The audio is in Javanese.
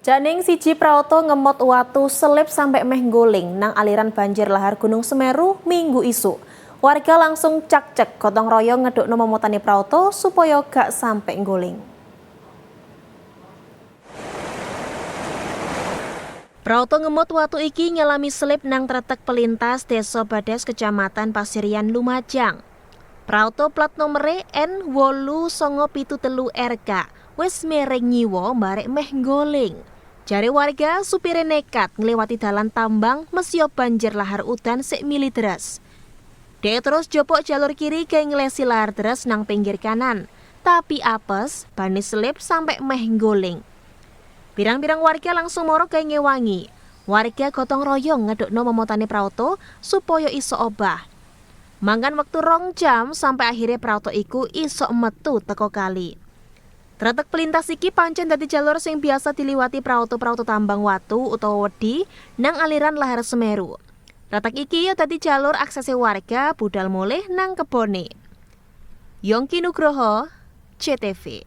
Janing siji prauto ngemot watu selip sampai meh nggoling nang aliran banjir lahar Gunung Semeru Minggu isu. Warga langsung cak-cek gotong royong ngedukno momotane prauto supaya gak sampai nggoling. Prauto ngemot watu iki ngalami selip nang tretek pelintas Desa Bades Kecamatan Pasirian Lumajang. Prauto plat nomere N8973 RK wis mereng nyiwa mbarek meh nggoling. Jare warga supire nekat nglewati dalan tambang mesio banjir lahar udan sik mili deras. Dia terus jopok jalur kiri ke ngelesi lahar deras nang pinggir kanan. Tapi apes, bani selip sampai meh nggoling. Pirang-pirang warga langsung moro ke ngewangi. Warga gotong royong ngedukno momotane prauto supaya iso obah. Mangkan waktu 2 jam sampai akhirnya prauto iku iso metu teko kali. Tretek pelintas iki pancen dadi jalur sing biasa diliwati prauto-prauto tambang watu utawa wedi nang aliran lahar Semeru. Tretek iki ya dadi jalur aksese warga budal mulih nang kebone. Yongki Nugroho, CTV.